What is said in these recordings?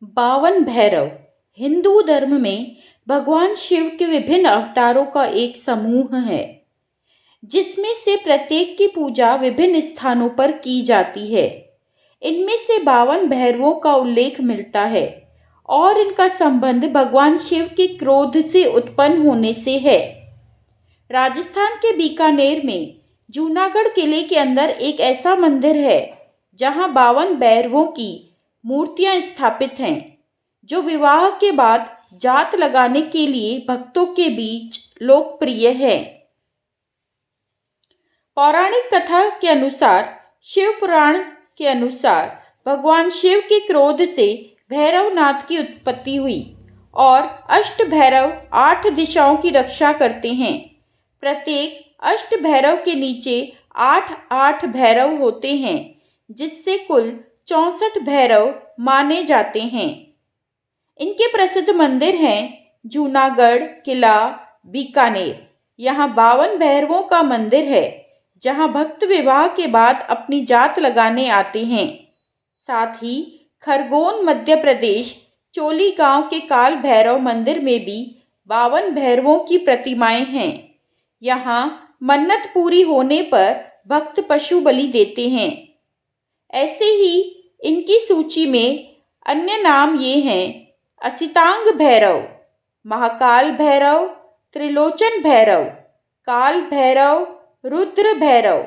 52 भैरव हिंदू धर्म में भगवान शिव के विभिन्न अवतारों का एक समूह है, जिसमें से प्रत्येक की पूजा विभिन्न स्थानों पर की जाती है। इनमें से 52 भैरवों का उल्लेख मिलता है और इनका संबंध भगवान शिव के क्रोध से उत्पन्न होने से है। राजस्थान के बीकानेर में जूनागढ़ किले के अंदर एक ऐसा मंदिर है जहां 52 भैरवों की मूर्तियां स्थापित हैं, जो विवाह के बाद जात लगाने के लिए भक्तों के बीच लोकप्रिय है। पौराणिक कथा के अनुसार, शिव पुराण के अनुसार भगवान शिव के क्रोध से भैरवनाथ की उत्पत्ति हुई और अष्ट भैरव 8 दिशाओं की रक्षा करते हैं। प्रत्येक अष्ट भैरव के नीचे 8 भैरव होते हैं, जिससे कुल 64 भैरव माने जाते हैं। इनके प्रसिद्ध मंदिर हैं जूनागढ़ किला, बीकानेर। यहाँ 52 भैरवों का मंदिर है, जहाँ भक्त विवाह के बाद अपनी जात लगाने आते हैं। साथ ही खरगोन मध्य प्रदेश चोली गांव के काल भैरव मंदिर में भी 52 भैरवों की प्रतिमाएं हैं। यहाँ मन्नत पूरी होने पर भक्त पशु बलि देते हैं। ऐसे ही इनकी सूची में अन्य नाम ये हैं: असितांग भैरव, महाकाल भैरव, त्रिलोचन भैरव, काल भैरव, रुद्र भैरव,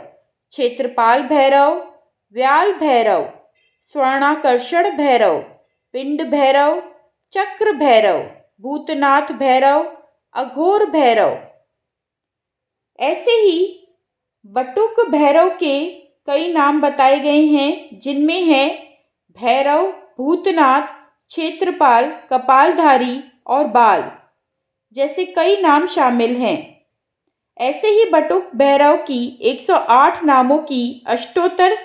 क्षेत्रपाल भैरव, व्याल भैरव, स्वर्णाकर्षण भैरव, पिंड भैरव, चक्र भैरव, भूतनाथ भैरव, अघोर भैरव। ऐसे ही बटुक भैरव के कई नाम बताए गए हैं, जिनमें है भैरव, भूतनाथ, क्षेत्रपाल, कपालधारी और बाल जैसे कई नाम शामिल हैं। ऐसे ही बटुक भैरव की 108 नामों की अष्टोत्तर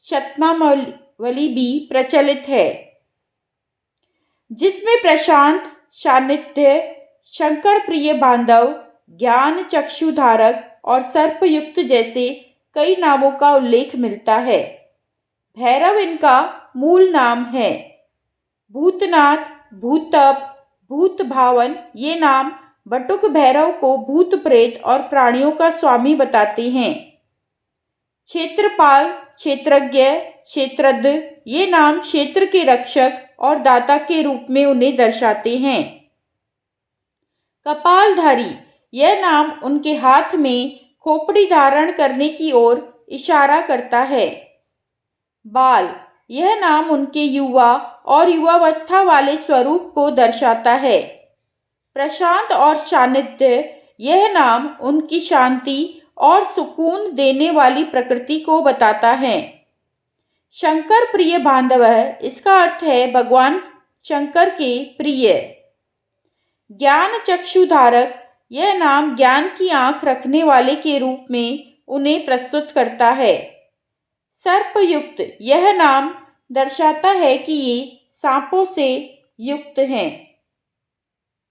शतनामावली भी प्रचलित है, जिसमें प्रशांत, सानिध्य, शंकर प्रिय बांधव, ज्ञान चक्षुधारक और सर्पयुक्त जैसे कई नामों का उल्लेख मिलता है। भैरव इनका मूल नाम है। भूतनाथ, भूतप, भूतभावन ये नाम बटुक भैरव को भूत प्रेत और प्राणियों का स्वामी बताते हैं। क्षेत्रपाल, क्षेत्रज्ञ, क्षेत्रद ये नाम क्षेत्र के रक्षक और दाता के रूप में उन्हें दर्शाते हैं। कपालधारी यह नाम उनके हाथ में खोपड़ी धारण करने की ओर इशारा करता है। बाल यह नाम उनके युवा और युवावस्था वाले स्वरूप को दर्शाता है। प्रशांत और सानिध्य यह नाम उनकी शांति और सुकून देने वाली प्रकृति को बताता है। शंकर प्रिय बांधव इसका अर्थ है भगवान शंकर के प्रिय। ज्ञान चक्षुधारक यह नाम ज्ञान की आंख रखने वाले के रूप में उन्हें प्रस्तुत करता है। सर्पयुक्त यह नाम दर्शाता है कि ये सांपों से युक्त हैं।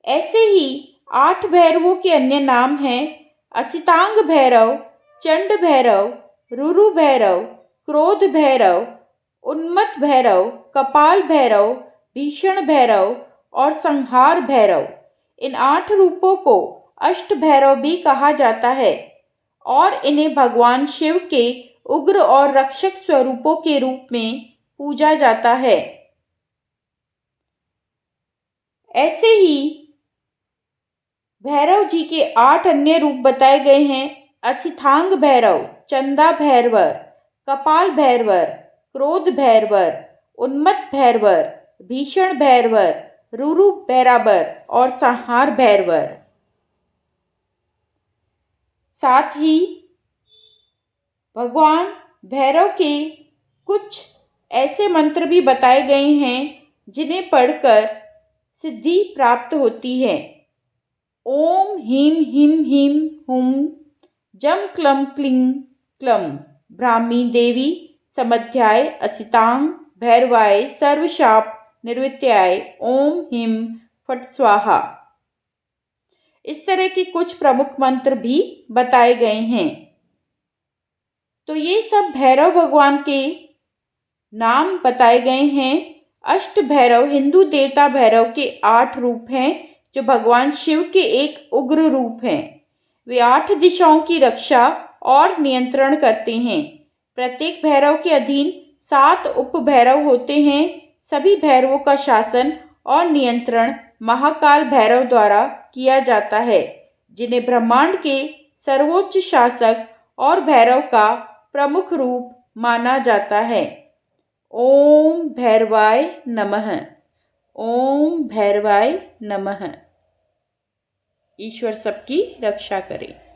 ऐसे ही 8 भैरवों के अन्य नाम हैं: असितांग भैरव, चंड भैरव, रुरु भैरव, क्रोध भैरव, उन्मत्त भैरव, कपाल भैरव, भीषण भैरव और संहार भैरव। इन 8 रूपों को अष्ट भैरव भी कहा जाता है और इन्हें भगवान शिव के उग्र और रक्षक स्वरूपों के रूप में पूजा जाता है। ऐसे ही भैरव जी के 8 अन्य रूप बताए गए हैं: असितांग भैरव, चंदा भैरवर, कपाल भैरवर, क्रोध भैरवर, उन्मत्त भैरवर, भीषण भैरवर, रुरु भैरवर और संहार भैरवर। साथ ही भगवान भैरव के कुछ ऐसे मंत्र भी बताए गए हैं जिन्हें पढ़कर सिद्धि प्राप्त होती है। ओम ह्रीं ह्रीं ह्रीं हुम जम क्लं क्लीं क्लं ब्राह्मी देवी समध्याय असितांग भैरवाय सर्वशाप निर्वृत्याय ओम ह्रीं फट स्वाहा। इस तरह के कुछ प्रमुख मंत्र भी बताए गए हैं। तो ये सब भैरव भगवान के नाम बताए गए हैं। अष्ट भैरव हिंदू देवता भैरव के 8 रूप हैं जो भगवान शिव के एक उग्र रूप हैं। वे 8 दिशाओं की रक्षा और नियंत्रण करते हैं। प्रत्येक भैरव के अधीन 7 उप भैरव होते हैं। सभी भैरवों का शासन और नियंत्रण महाकाल भैरव द्वारा किया जाता है, जिन्हें ब्रह्मांड के सर्वोच्च शासक और भैरव का प्रमुख रूप माना जाता है। ओम भैरवाय नमः। ओम भैरवाय नमः। ईश्वर सबकी रक्षा करे।